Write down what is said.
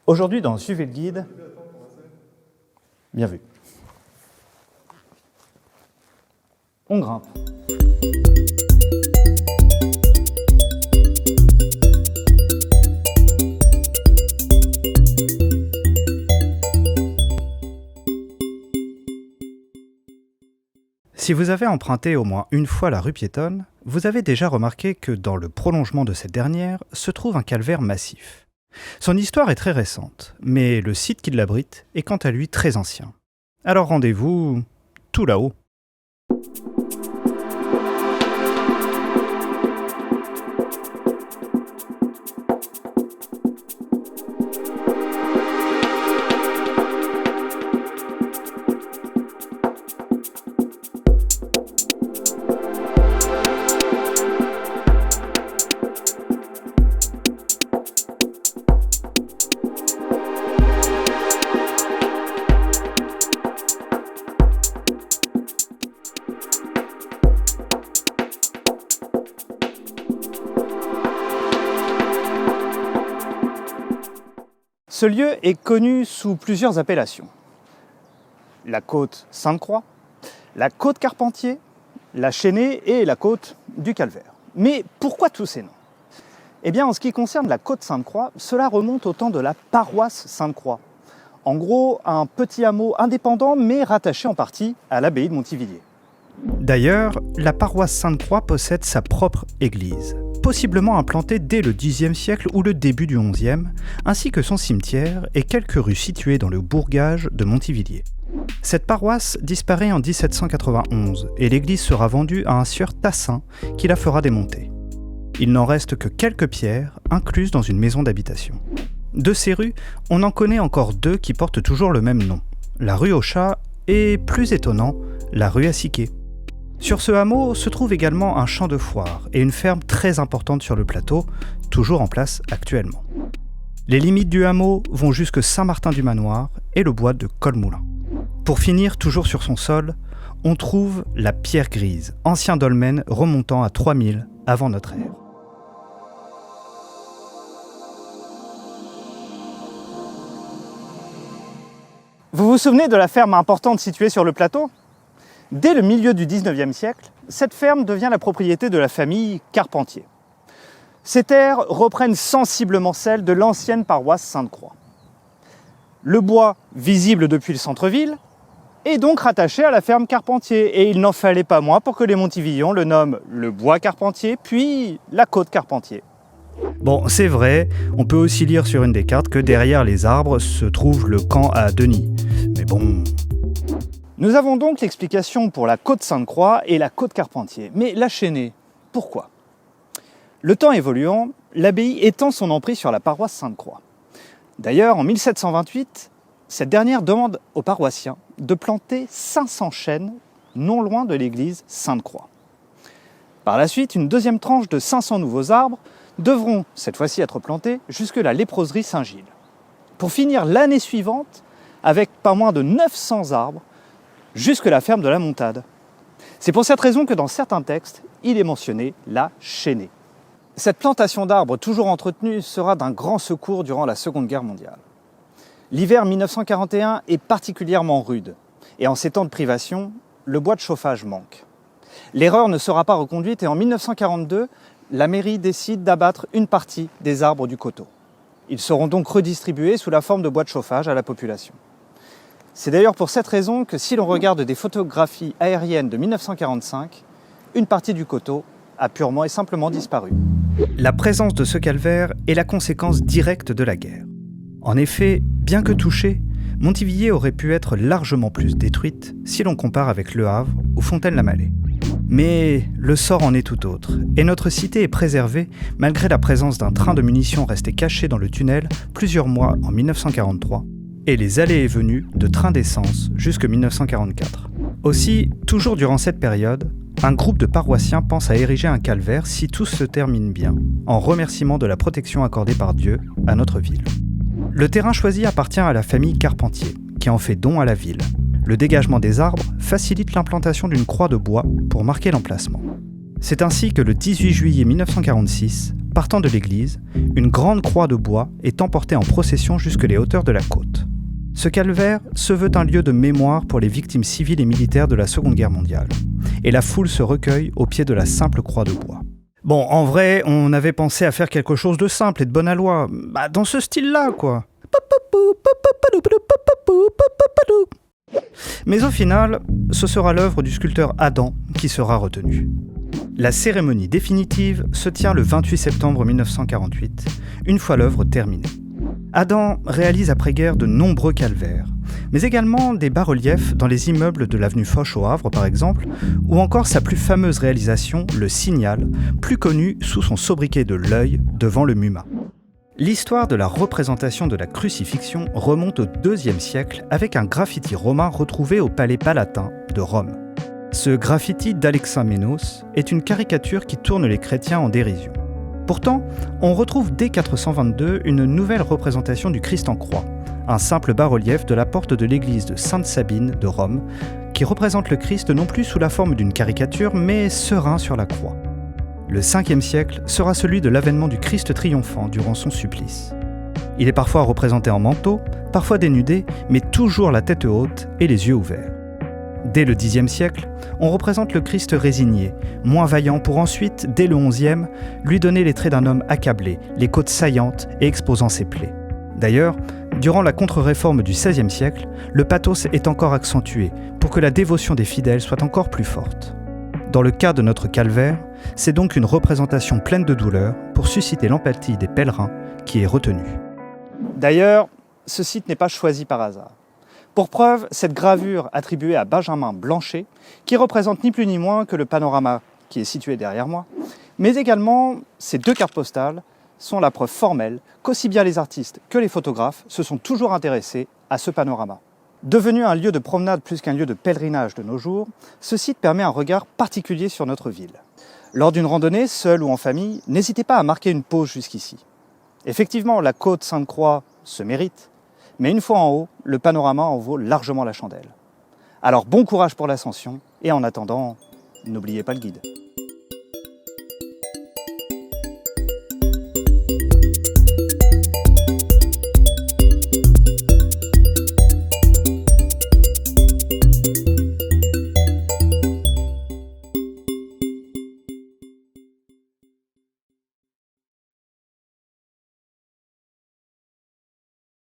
Aujourd'hui, dans Suivez le guide, bien vu. On grimpe. Si vous avez emprunté au moins une fois la rue piétonne, vous avez déjà remarqué que dans le prolongement de cette dernière se trouve un calvaire massif. Son histoire est très récente, mais le site qui l'abrite est quant à lui très ancien. Alors rendez-vous tout là-haut. Ce lieu est connu sous plusieurs appellations. La côte Sainte-Croix, la côte Carpentier, la Chênée et la côte du Calvaire. Mais pourquoi tous ces noms ? Eh bien, en ce qui concerne la côte Sainte-Croix, cela remonte au temps de la paroisse Sainte-Croix. En gros, un petit hameau indépendant mais rattaché en partie à l'abbaye de Montivilliers. D'ailleurs, la paroisse Sainte-Croix possède sa propre église, possiblement implantée dès le Xe siècle ou le début du XIe, ainsi que son cimetière et quelques rues situées dans le bourgage de Montivilliers. Cette paroisse disparaît en 1791 et l'église sera vendue à un sieur Tassin qui la fera démonter. Il n'en reste que quelques pierres incluses dans une maison d'habitation. De ces rues, on en connaît encore deux qui portent toujours le même nom, la rue au Chat et, plus étonnant, la rue à Siquet. Sur ce hameau se trouve également un champ de foire et une ferme très importante sur le plateau, toujours en place actuellement. Les limites du hameau vont jusque Saint-Martin-du-Manoir et le bois de Colmoulin. Pour finir, toujours sur son sol, on trouve la pierre grise, ancien dolmen remontant à 3000 avant notre ère. Vous vous souvenez de la ferme importante située sur le plateau ? Dès le milieu du XIXe siècle, cette ferme devient la propriété de la famille Carpentier. Ces terres reprennent sensiblement celles de l'ancienne paroisse Sainte-Croix. Le bois, visible depuis le centre-ville, est donc rattaché à la ferme Carpentier, et il n'en fallait pas moins pour que les Montivillons le nomment le bois Carpentier, puis la côte Carpentier. Bon, c'est vrai, on peut aussi lire sur une des cartes que derrière les arbres se trouve le camp à Denis. Mais bon... Nous avons donc l'explication pour la côte Sainte-Croix et la côte Carpentier. Mais la Chênée, pourquoi ? Le temps évoluant, l'abbaye étend son emprise sur la paroisse Sainte-Croix. D'ailleurs, en 1728, cette dernière demande aux paroissiens de planter 500 chênes non loin de l'église Sainte-Croix. Par la suite, une deuxième tranche de 500 nouveaux arbres devront, cette fois-ci, être plantés jusque la léproserie Saint-Gilles. Pour finir l'année suivante, avec pas moins de 900 arbres, jusque la ferme de la Montade. C'est pour cette raison que dans certains textes, il est mentionné la Chênée. Cette plantation d'arbres toujours entretenue sera d'un grand secours durant la Seconde Guerre mondiale. L'hiver 1941 est particulièrement rude, et en ces temps de privation, le bois de chauffage manque. L'erreur ne sera pas reconduite et en 1942, la mairie décide d'abattre une partie des arbres du coteau. Ils seront donc redistribués sous la forme de bois de chauffage à la population. C'est d'ailleurs pour cette raison que si l'on regarde des photographies aériennes de 1945, une partie du coteau a purement et simplement disparu. La présence de ce calvaire est la conséquence directe de la guerre. En effet, bien que touchée, Montivilliers aurait pu être largement plus détruite si l'on compare avec Le Havre ou Fontaine-la-Mallée. Mais le sort en est tout autre, et notre cité est préservée malgré la présence d'un train de munitions resté caché dans le tunnel plusieurs mois en 1943, et les allées et venues de trains d'essence jusqu'en 1944. Aussi, toujours durant cette période, un groupe de paroissiens pense à ériger un calvaire si tout se termine bien, en remerciement de la protection accordée par Dieu à notre ville. Le terrain choisi appartient à la famille Carpentier, qui en fait don à la ville. Le dégagement des arbres facilite l'implantation d'une croix de bois pour marquer l'emplacement. C'est ainsi que le 18 juillet 1946, partant de l'église, une grande croix de bois est emportée en procession jusque les hauteurs de la côte. Ce calvaire se veut un lieu de mémoire pour les victimes civiles et militaires de la Seconde Guerre mondiale. Et la foule se recueille au pied de la simple croix de bois. Bon, en vrai, on avait pensé à faire quelque chose de simple et de bonne aloi. Dans ce style-là, quoi. Mais au final, ce sera l'œuvre du sculpteur Adam qui sera retenue. La cérémonie définitive se tient le 28 septembre 1948, une fois l'œuvre terminée. Adam réalise après-guerre de nombreux calvaires, mais également des bas-reliefs dans les immeubles de l'avenue Foch au Havre par exemple, ou encore sa plus fameuse réalisation, le Signal, plus connu sous son sobriquet de l'œil devant le MUMA. L'histoire de la représentation de la crucifixion remonte au IIe siècle avec un graffiti romain retrouvé au Palais Palatin de Rome. Ce graffiti d'Alexamenos est une caricature qui tourne les chrétiens en dérision. Pourtant, on retrouve dès 422 une nouvelle représentation du Christ en croix, un simple bas-relief de la porte de l'église de Sainte-Sabine de Rome, qui représente le Christ non plus sous la forme d'une caricature, mais serein sur la croix. Le 5e siècle sera celui de l'avènement du Christ triomphant durant son supplice. Il est parfois représenté en manteau, parfois dénudé, mais toujours la tête haute et les yeux ouverts. Dès le Xe siècle, on représente le Christ résigné, moins vaillant pour ensuite, dès le XIe, lui donner les traits d'un homme accablé, les côtes saillantes et exposant ses plaies. D'ailleurs, durant la contre-réforme du XVIe siècle, le pathos est encore accentué pour que la dévotion des fidèles soit encore plus forte. Dans le cas de notre calvaire, c'est donc une représentation pleine de douleur pour susciter l'empathie des pèlerins qui est retenue. D'ailleurs, ce site n'est pas choisi par hasard. Pour preuve, cette gravure attribuée à Benjamin Blanchet, qui représente ni plus ni moins que le panorama qui est situé derrière moi, mais également ces 2 cartes postales sont la preuve formelle qu'aussi bien les artistes que les photographes se sont toujours intéressés à ce panorama. Devenu un lieu de promenade plus qu'un lieu de pèlerinage de nos jours, ce site permet un regard particulier sur notre ville. Lors d'une randonnée, seul ou en famille, n'hésitez pas à marquer une pause jusqu'ici. Effectivement, la côte Sainte-Croix se mérite, mais une fois en haut, le panorama en vaut largement la chandelle. Alors bon courage pour l'ascension, et en attendant, n'oubliez pas le guide.